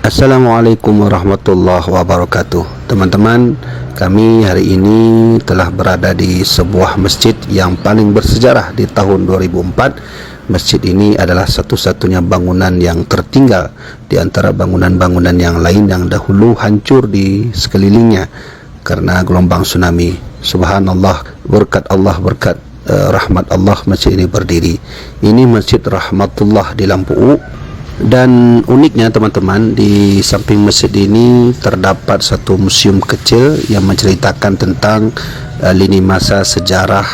Assalamualaikum warahmatullahi wabarakatuh. Teman-teman, kami hari ini telah berada di sebuah masjid yang paling bersejarah di tahun 2004. Masjid ini adalah satu-satunya bangunan yang tertinggal di antara bangunan-bangunan yang lain yang dahulu hancur di sekelilingnya karena gelombang tsunami. Subhanallah, berkat Allah, berkat rahmat Allah, masjid ini berdiri. Ini Masjid Rahmatullah di Lampu U. Dan uniknya teman-teman, di samping masjid ini terdapat satu museum kecil yang menceritakan tentang lini masa sejarah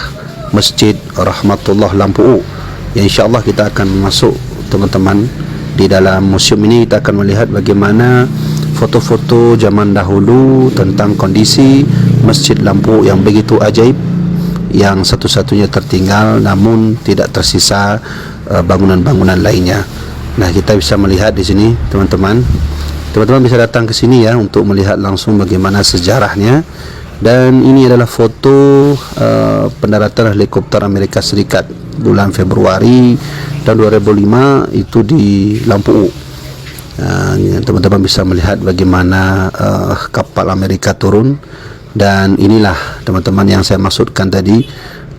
Masjid Rahmatullah Lampu U. Ya, insyaAllah kita akan masuk teman-teman. Di dalam museum ini kita akan melihat bagaimana foto-foto zaman dahulu tentang kondisi Masjid Lampu yang begitu ajaib, yang satu-satunya tertinggal namun tidak tersisa bangunan-bangunan lainnya. Nah, kita bisa melihat di sini teman-teman. Teman-teman bisa datang ke sini ya untuk melihat langsung bagaimana sejarahnya. Dan ini adalah foto pendaratan helikopter Amerika Serikat bulan Februari tahun 2005 itu di Lampu U. Teman-teman bisa melihat bagaimana kapal Amerika turun. Dan inilah teman-teman yang saya maksudkan tadi.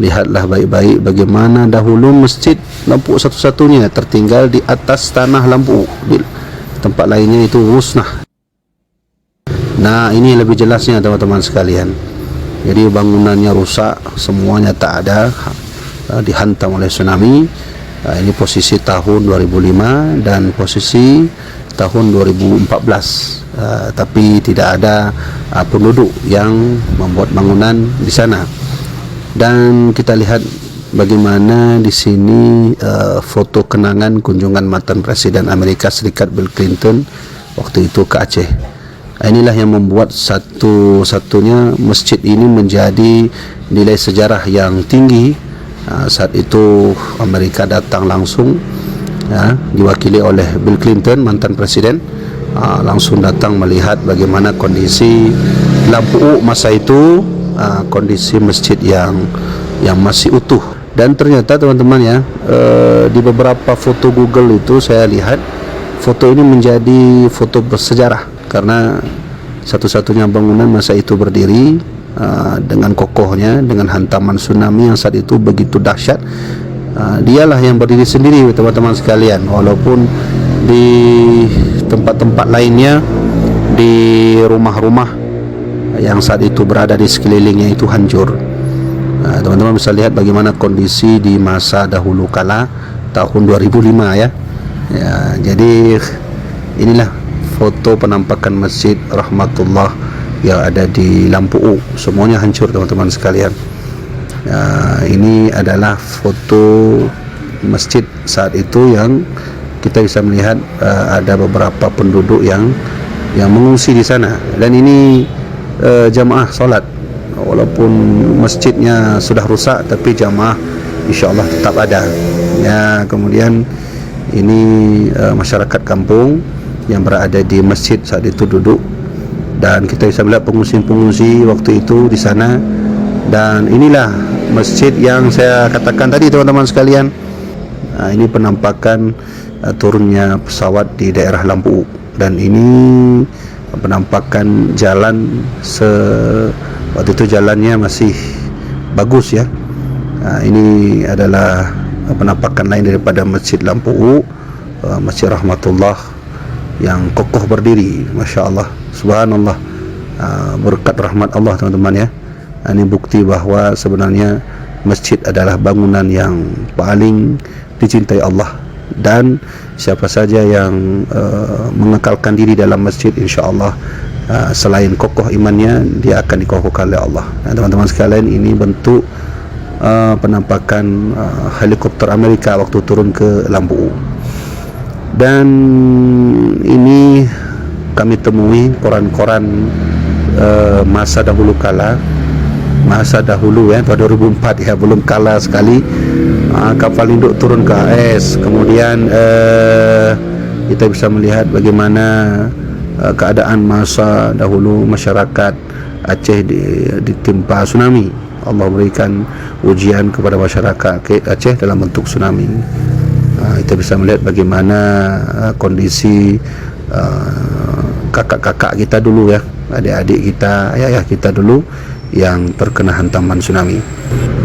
Lihatlah baik-baik bagaimana dahulu Masjid Lampu satu-satunya tertinggal di atas tanah Lampu. Di tempat lainnya itu musnah. Nah, ini lebih jelasnya teman-teman sekalian. Jadi bangunannya rusak, semuanya tak ada, dihantam oleh tsunami. Ini posisi tahun 2005 dan posisi tahun 2014. Tapi tidak ada penduduk yang membuat bangunan di sana. Dan kita lihat bagaimana di sini foto kenangan kunjungan mantan Presiden Amerika Serikat Bill Clinton waktu itu ke Aceh. Inilah yang membuat satu-satunya masjid ini menjadi nilai sejarah yang tinggi. Saat itu Amerika datang langsung, ya, diwakili oleh Bill Clinton, mantan Presiden, langsung datang melihat bagaimana kondisi Lampu U masa itu. Kondisi masjid yang masih utuh. Dan ternyata teman-teman ya, di beberapa foto Google itu saya lihat foto ini menjadi foto bersejarah karena satu-satunya bangunan masa itu berdiri dengan kokohnya, dengan hantaman tsunami yang saat itu begitu dahsyat. Dialah yang berdiri sendiri teman-teman sekalian, walaupun di tempat-tempat lainnya, di rumah-rumah yang saat itu berada di sekelilingnya itu hancur. Teman-teman bisa lihat bagaimana kondisi di masa dahulu kala tahun 2005 ya. Jadi inilah foto penampakan Masjid Rahmatullah yang ada di Lampu U. Semuanya hancur teman-teman sekalian. Ini adalah foto masjid saat itu yang kita bisa melihat ada beberapa penduduk yang mengungsi di sana. Dan ini jamaah solat, walaupun masjidnya sudah rusak tapi jamaah insyaAllah tetap ada ya. Kemudian ini masyarakat kampung yang berada di masjid saat itu duduk, dan kita bisa melihat pengungsi-pengungsi waktu itu di sana. Dan inilah masjid yang saya katakan tadi teman-teman sekalian. Ini penampakan turunnya pesawat di daerah Lampu. Dan ini penampakan jalan waktu itu jalannya masih bagus ya. Ini adalah penampakan lain daripada Masjid Lampu U, Masjid Rahmatullah yang kokoh berdiri. Masya Allah, subhanallah, berkat rahmat Allah teman-teman ya. Ini bukti bahwa sebenarnya masjid adalah bangunan yang paling dicintai Allah. Dan siapa saja yang mengekalkan diri dalam masjid, insyaAllah selain kokoh imannya, dia akan dikokohkan oleh Allah. Nah, teman-teman sekalian, ini bentuk penampakan helikopter Amerika waktu turun ke Lampu U. Dan ini kami temui koran-koran masa dahulu kala, masa dahulu ya, tahun 2004 ya, belum kala sekali. Kapal induk turun ke AS. Kemudian kita bisa melihat bagaimana keadaan masa dahulu masyarakat Aceh ditimpa tsunami. Allah berikan ujian kepada masyarakat Aceh dalam bentuk tsunami. Kita bisa melihat bagaimana kondisi kakak-kakak kita dulu ya, adik-adik kita, ayah kita dulu yang terkena hantaman tsunami.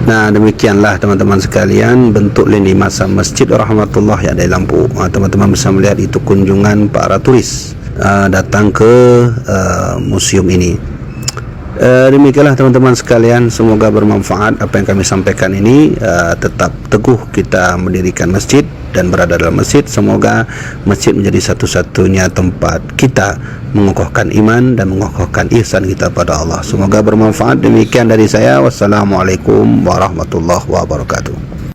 Nah, demikianlah teman-teman sekalian bentuk lini masa Masjid Rahmatullah yang ada di Lampu. Teman-teman bisa melihat itu kunjungan para turis datang ke museum ini. Demikianlah teman-teman sekalian, semoga bermanfaat apa yang kami sampaikan ini. Tetap teguh kita mendirikan masjid dan berada dalam masjid. Semoga masjid menjadi satu-satunya tempat kita mengokohkan iman dan mengokohkan ihsan kita pada Allah. Semoga bermanfaat. Demikian dari saya. Wassalamualaikum warahmatullahi wabarakatuh.